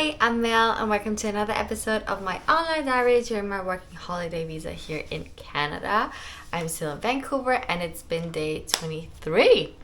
Hi, I'm Mel and welcome to another episode of my online diary during my working holiday visa here in Canada. I'm still in Vancouver and it's been day 23.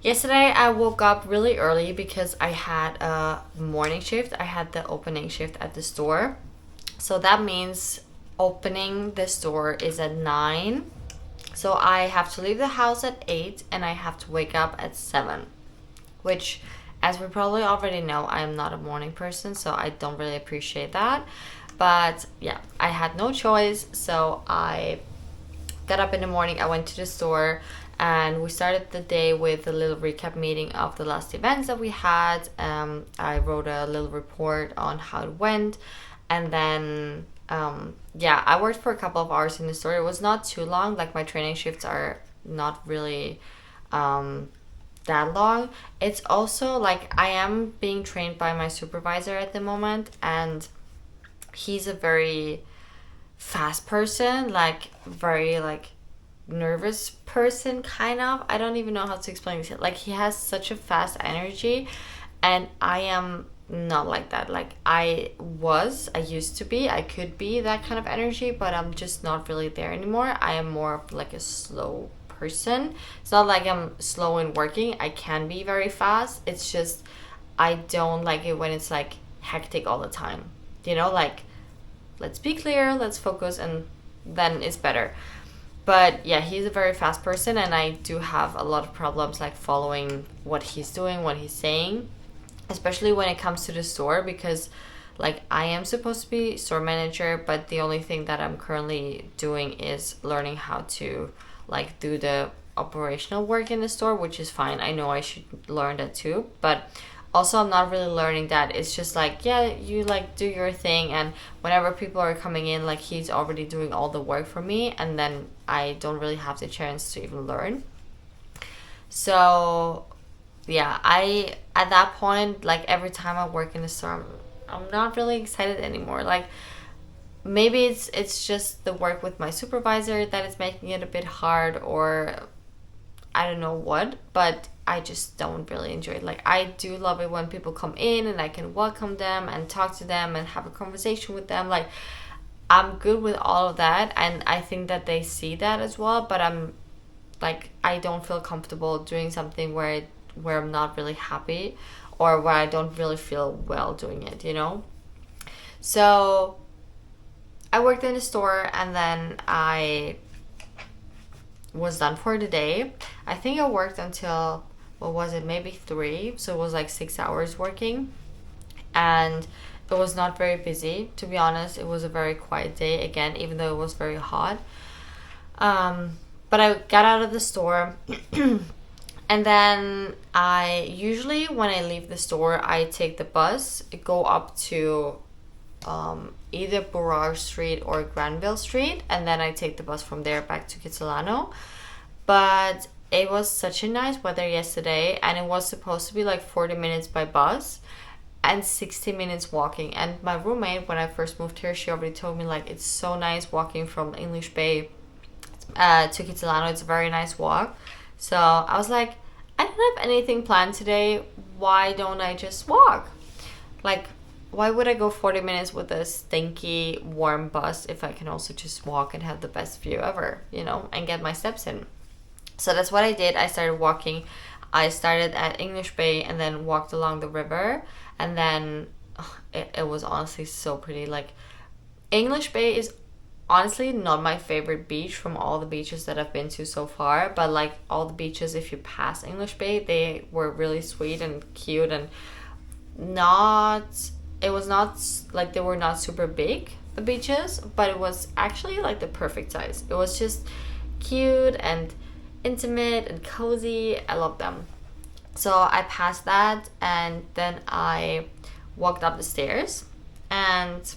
Yesterday I woke up really early because I had a morning shift. I had the opening shift at the store. So that means opening the store is at 9. So I have to leave the house at 8 and I have to wake up at 7, which, as we probably already know, I am not a morning person, so I don't really appreciate that. But yeah, I had no choice, so I got up in the morning, I went to the store, and we started the day with a little recap meeting of the last events that we had. I wrote a little report on how it went, and then I worked for a couple of hours in the store. It was not too long, like my training shifts are not really that long. It's also like I am being trained by my supervisor at the moment, and he's a very fast person, like very like nervous person kind of. I don't even know how to explain this. Like he has such a fast energy and I am not like that. Like I used to be, I could be that kind of energy, but I'm just not really there anymore. I am more of like a slow person. It's not like I'm slow in working. I can be very fast. It's just I don't like it when it's like hectic all the time. You know, like let's be clear, let's focus, and then it's better. But yeah, he's a very fast person and I do have a lot of problems like following what he's doing, what he's saying, especially when it comes to the store, because like I am supposed to be store manager, but the only thing that I'm currently doing is learning how to like do the operational work in the store, which is fine. I know I should learn that too, but also I'm not really learning that. It's just like, yeah, you like do your thing, and whenever people are coming in, like he's already doing all the work for me, and then I don't really have the chance to even learn. So yeah, I at that point, like every time I work in the store, I'm not really excited anymore. Like maybe it's just the work with my supervisor that is making it a bit hard, or I don't know what, but I just don't really enjoy it. Like I do love it when people come in and I can welcome them and talk to them and have a conversation with them. Like I'm good with all of that, and I think that they see that as well, but I'm like I don't feel comfortable doing something where I'm not really happy or where I don't really feel well doing it, you know? So I worked in the store and then I was done for the day. I think I worked until, what was it, maybe 3, so it was like 6 hours working, and it was not very busy, to be honest. It was a very quiet day again, even though it was very hot. But I got out of the store and then I usually, when I leave the store, I take the bus, go up to either Burrard Street or Granville Street, and then I take the bus from there back to Kitsilano. But it was such a nice weather yesterday, and it was supposed to be like 40 minutes by bus and 60 minutes walking. And my roommate, when I first moved here, she already told me like it's so nice walking from English Bay to Kitsilano. It's a very nice walk. So I was like, I don't have anything planned today. Why don't I just walk? Like, why would I go 40 minutes with a stinky, warm bus if I can also just walk and have the best view ever, you know, and get my steps in? So that's what I did. I started walking. I started at English Bay and then walked along the river. And then it was honestly so pretty. Like, English Bay is honestly not my favorite beach from all the beaches that I've been to so far. But like all the beaches, if you pass English Bay, they were really sweet and cute and it was not like they were not super big, the beaches, but it was actually like the perfect size. It was just cute and intimate and cozy. I love them. So I passed that and then I walked up the stairs, and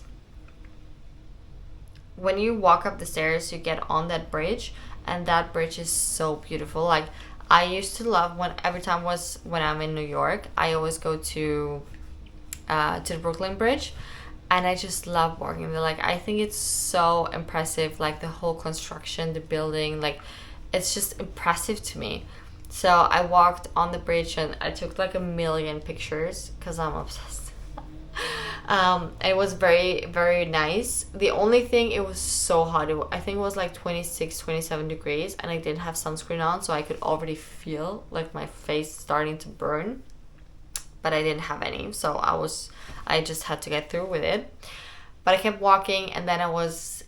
when you walk up the stairs you get on that bridge, and that bridge is so beautiful. Like I used to love when I'm in New York, I always go to the Brooklyn Bridge, and I just love walking there. Like I think it's so impressive, like the whole construction, the building, like it's just impressive to me. So I walked on the bridge and I took like a million pictures because I'm obsessed. It was very, very nice. The only thing, it was so hot. I think it was like 26, 27 degrees, and I didn't have sunscreen on, so I could already feel like my face starting to burn. But I didn't have any, so I just had to get through with it. But I kept walking, and then I was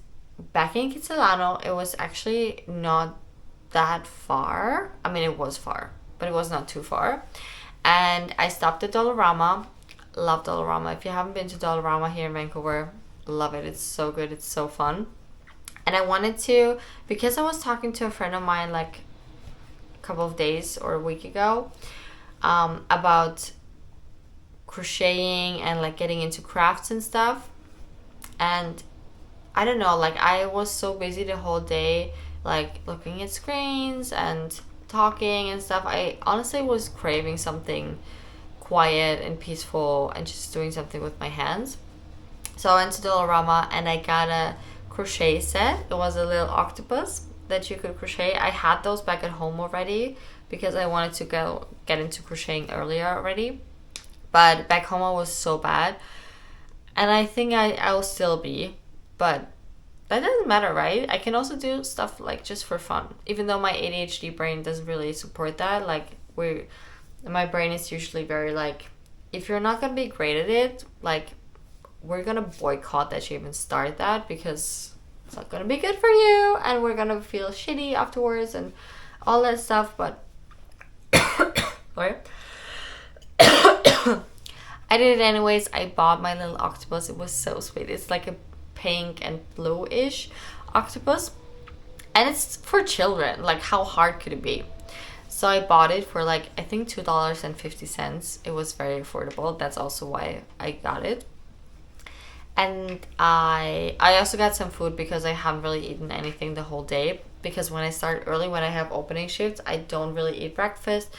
back in Kitsilano. It was actually not that far. I mean, it was far, but it was not too far. And I stopped at Dollarama. Love Dollarama. If you haven't been to Dollarama here in Vancouver, love it. It's so good. It's so fun. And I wanted to, because I was talking to a friend of mine like a couple of days or a week ago, about crocheting and like getting into crafts and stuff. And I don't know, like I was so busy the whole day, like looking at screens and talking and stuff. I honestly was craving something quiet and peaceful and just doing something with my hands. So I went to Dollarama and I got a crochet set. It was a little octopus that you could crochet. I had those back at home already because I wanted to get into crocheting earlier already. But back home I was so bad. And I think I will still be. But that doesn't matter, right? I can also do stuff like just for fun. Even though my ADHD brain doesn't really support that. Like my brain is usually very like, if you're not going to be great at it, like we're going to boycott that you even start that because it's not going to be good for you and we're going to feel shitty afterwards and all that stuff. But sorry. I did it anyways. I bought my little octopus. It was so sweet. It's like a pink and bluish octopus. And it's for children. Like, how hard could it be? So I bought it for like, I think $2.50. It was very affordable. That's also why I got it. And I also got some food because I haven't really eaten anything the whole day. Because when I start early, when I have opening shifts, I don't really eat breakfast.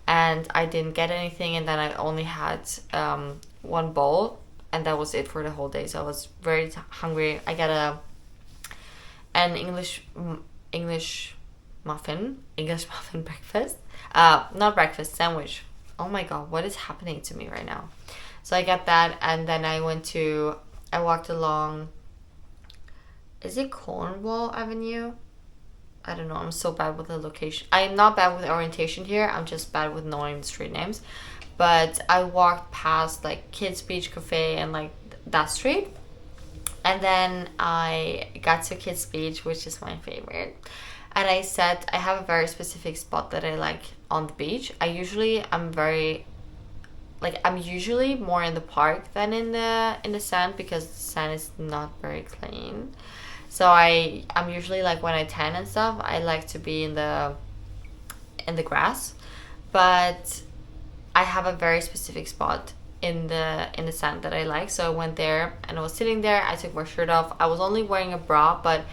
And I didn't get anything. And then I only had one bowl. And that was it for the whole day. So I was very hungry. I got an English muffin breakfast. Not breakfast, sandwich. Oh my god, what is happening to me right now? So I got that, and then I walked along, is it Cornwall Avenue? I don't know, I'm so bad with the location. I am not bad with orientation here, I'm just bad with knowing the street names. But I walked past like Kids Beach Cafe and like that street. And then I got to Kids Beach, which is my favorite. And I have a very specific spot that I like on the beach. I'm usually more in the park than in the sand because the sand is not very clean. So I'm usually like when I tan and stuff, I like to be in the grass. But I have a very specific spot in the sand that I like. So I went there and I was sitting there. I took my shirt off. I was only wearing a bra, but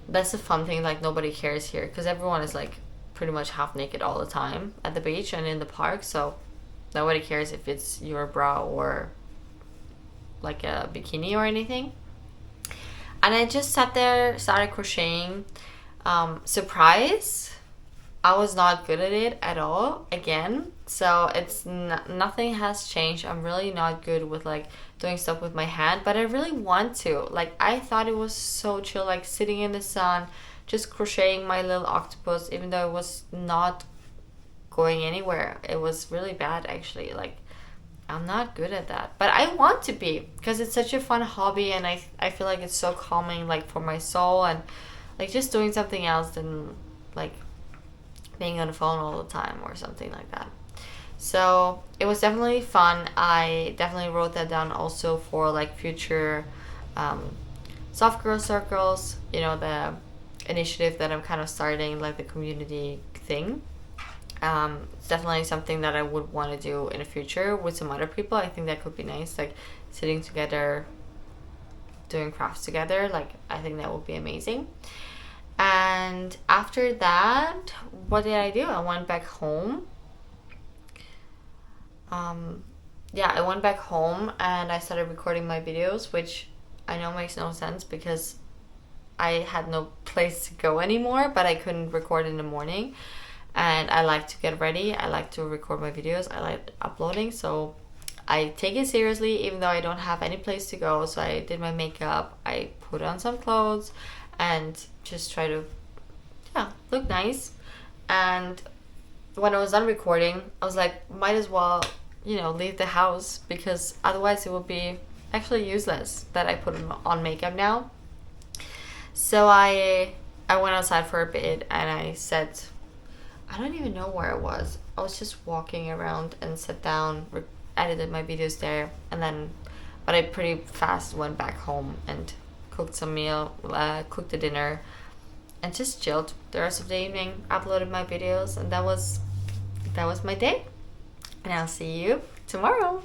that's the fun thing, like nobody cares here because everyone is like pretty much half naked all the time at the beach and in the park, so nobody cares if it's your bra or like a bikini or anything. And I just sat there, started crocheting. Surprise, I was not good at it at all again. So it's nothing has changed. I'm really not good with like doing stuff with my hand, but I really want to. Like I thought it was so chill, like sitting in the sun, just crocheting my little octopus, even though it was not going anywhere. It was really bad actually. Like I'm not good at that, but I want to be because it's such a fun hobby, and I feel like it's so calming, like for my soul, and like just doing something else than like being on the phone all the time or something like that. So it was definitely fun. I definitely wrote that down also for like future soft girl circles, you know, the initiative that I'm kind of starting, like the community thing. It's definitely something that I would want to do in the future with some other people. I think that could be nice, like sitting together, doing crafts together. Like I think that would be amazing. And after that, what did I do? I went back home. I went back home and I started recording my videos, which I know makes no sense because I had no place to go anymore, but I couldn't record in the morning. And I like to get ready. I like to record my videos. I like uploading. So I take it seriously even though I don't have any place to go. So I did my makeup, I put on some clothes and just try to, yeah, look nice. And when I was done recording, I was like, might as well, you know, leave the house, because otherwise it would be actually useless that I put on makeup now. So I went outside for a bit and I said, I don't even know where I was. I was just walking around and sat down, edited my videos there, and then, but I pretty fast went back home and cooked some meal, cooked the dinner, and just chilled the rest of the evening. Uploaded my videos, and that was my day. And I'll see you tomorrow.